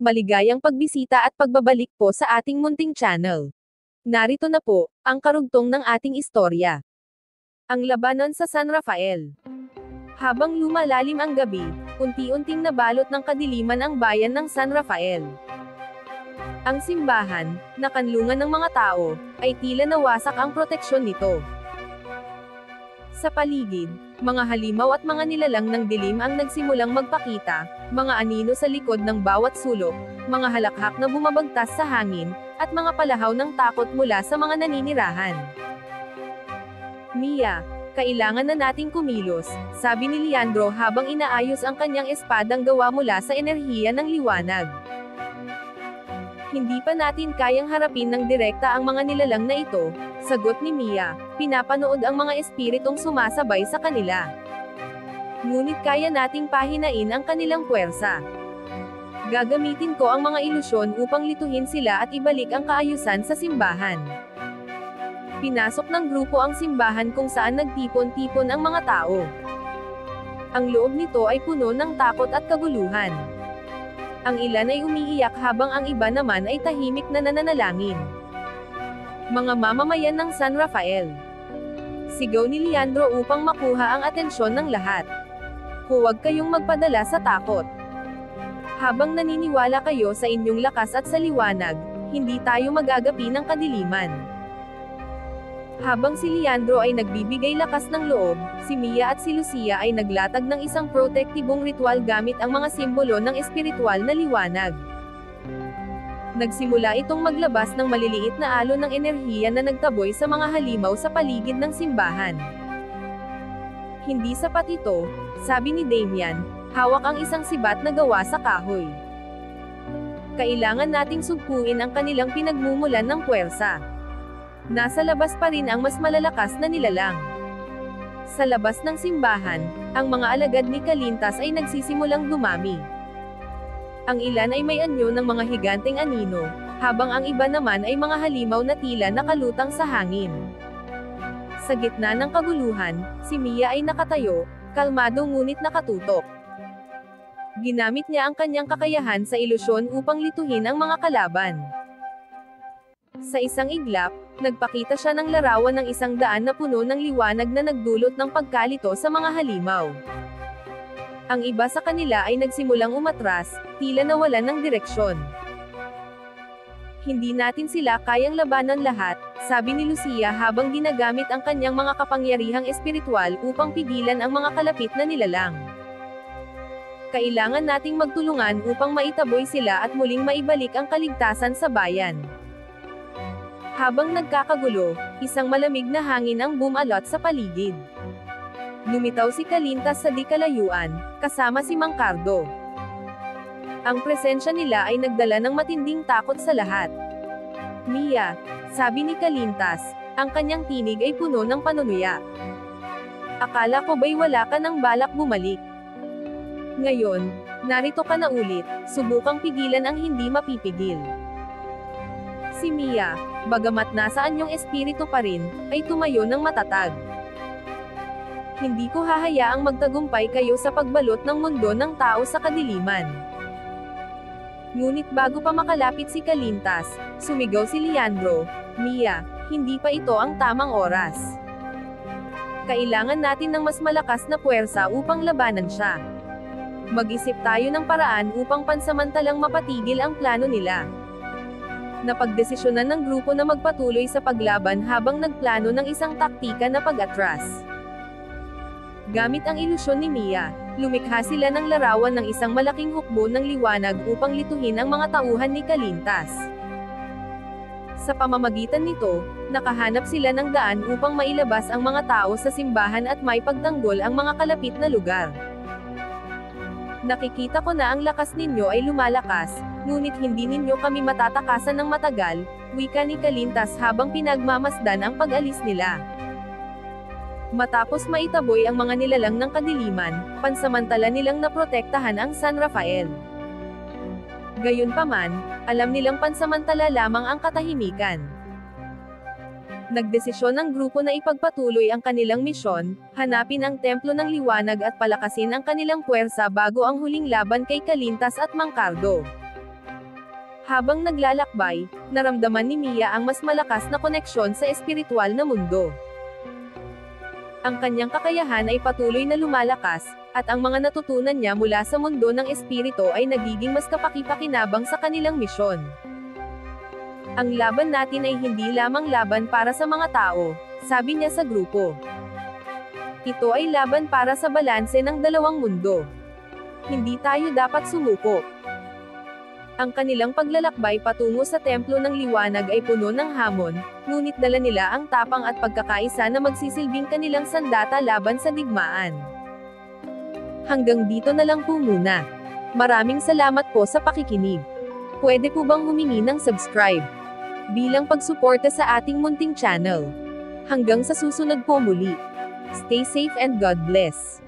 Maligayang pagbisita at pagbabalik po sa ating munting channel. Narito na po, ang karugtong ng ating istorya. Ang labanan sa San Rafael. Habang lumalalim ang gabi, unti-unting nabalot ng kadiliman ang bayan ng San Rafael. Ang simbahan, na kanlungan ng mga tao, ay tila nawasak ang proteksyon nito. Sa paligid, mga halimaw at mga nilalang ng dilim ang nagsimulang magpakita, mga anino sa likod ng bawat sulok, mga halakhak na bumabagtas sa hangin, at mga palahaw ng takot mula sa mga naninirahan. Mia, kailangan na nating kumilos, sabi ni Leandro habang inaayos ang kanyang espadang gawa mula sa enerhiya ng liwanag. Hindi pa natin kayang harapin ng direkta ang mga nilalang na ito, sagot ni Mia, pinapanood ang mga espiritong sumasabay sa kanila. Ngunit kaya nating pahinain ang kanilang puwersa. Gagamitin ko ang mga ilusyon upang lituhin sila at ibalik ang kaayusan sa simbahan. Pinasok ng grupo ang simbahan kung saan nagtipon-tipon ang mga tao. Ang loob nito ay puno ng takot at kaguluhan. Ang ilan ay umiiyak habang ang iba naman ay tahimik na nananalangin. Mga mamamayan ng San Rafael. Sigaw ni Leandro upang makuha ang atensyon ng lahat. Huwag kayong magpadala sa takot. Habang naniniwala kayo sa inyong lakas at sa liwanag, hindi tayo magagapi ng kadiliman. Habang si Leandro ay nagbibigay lakas ng loob, si Mia at si Lucia ay naglatag ng isang protektibong ritual gamit ang mga simbolo ng espiritual na liwanag. Nagsimula itong maglabas ng maliliit na alon ng enerhiya na nagtaboy sa mga halimaw sa paligid ng simbahan. Hindi sapat ito, sabi ni Damian, hawak ang isang sibat na gawa sa kahoy. Kailangan nating sugpuin ang kanilang pinagmumulan ng puwersa. Nasa labas pa rin ang mas malalakas na nilalang. Sa labas ng simbahan, ang mga alagad ni Kalintas ay nagsisimulang dumami. Ang ilan ay may anyo ng mga higanteng anino, habang ang iba naman ay mga halimaw na tila nakalutang sa hangin. Sa gitna ng kaguluhan, si Mia ay nakatayo, kalmado ngunit nakatutok. Ginamit niya ang kanyang kakayahan sa ilusyon upang lituhin ang mga kalaban. Sa isang iglap, nagpakita siya ng larawan ng isang daan na puno ng liwanag na nagdulot ng pagkalito sa mga halimaw. Ang iba sa kanila ay nagsimulang umatras, tila nawalan ng direksyon. Hindi natin sila kayang labanan lahat, sabi ni Lucia habang ginagamit ang kanyang mga kapangyarihang espiritual upang pigilan ang mga kalapit na nilalang. Kailangan nating magtulungan upang maitaboy sila at muling maibalik ang kaligtasan sa bayan. Habang nagkakagulo, isang malamig na hangin ang bumalot sa paligid. Lumitaw si Kalintas sa di kalayuan, kasama si Mang Cardo. Ang presensya nila ay nagdala ng matinding takot sa lahat. Mia, sabi ni Kalintas, ang kanyang tinig ay puno ng panunuya. Akala ko ba'y wala ka ng balak bumalik? Ngayon, narito ka na ulit, subukang pigilan ang hindi mapipigil. Si Mia, bagamat nasa anyong espiritu pa rin, ay tumayo ng matatag. Hindi ko hahayaang magtagumpay kayo sa pagbalot ng mundo ng tao sa kadiliman. Ngunit bago pa makalapit si Kalintas, sumigaw si Leandro, Mia, hindi pa ito ang tamang oras. Kailangan natin ng mas malakas na puwersa upang labanan siya. Mag-isip tayo ng paraan upang pansamantalang mapatigil ang plano nila. Napagdesisyonan ng grupo na magpatuloy sa paglaban habang nagplano ng isang taktika na pag-atras. Gamit ang ilusyon ni Mia, lumikha sila ng larawan ng isang malaking hukbo ng liwanag upang lituhin ang mga tauhan ni Kalintas. Sa pamamagitan nito, nakahanap sila ng daan upang mailabas ang mga tao sa simbahan at may pagtanggol ang mga kalapit na lugar. Nakikita ko na ang lakas ninyo ay lumalakas, ngunit hindi ninyo kami matatakasan ng matagal, wika ni Kalintas habang pinagmamasdan ang pag-alis nila. Matapos maitaboy ang mga nilalang ng kadiliman, pansamantala nilang naprotektahan ang San Rafael. Gayunpaman, alam nilang pansamantala lamang ang katahimikan. Nagdesisyon ang grupo na ipagpatuloy ang kanilang misyon, hanapin ang templo ng liwanag at palakasin ang kanilang puwersa bago ang huling laban kay Kalintas at Mang Cardo. Habang naglalakbay, naramdaman ni Mia ang mas malakas na koneksyon sa espiritual na mundo. Ang kanyang kakayahan ay patuloy na lumalakas, at ang mga natutunan niya mula sa mundo ng espiritu ay nagiging mas kapaki-pakinabang sa kanilang misyon. Ang laban natin ay hindi lamang laban para sa mga tao, sabi niya sa grupo. Ito ay laban para sa balanse ng dalawang mundo. Hindi tayo dapat sumuko. Ang kanilang paglalakbay patungo sa Templo ng Liwanag ay puno ng hamon, ngunit dala nila ang tapang at pagkakaisa na magsisilbing kanilang sandata laban sa digmaan. Hanggang dito na lang po muna. Maraming salamat po sa pakikinig. Pwede po bang humingi ng subscribe bilang pagsuporta sa ating munting channel? Hanggang sa susunod po muli. Stay safe and God bless.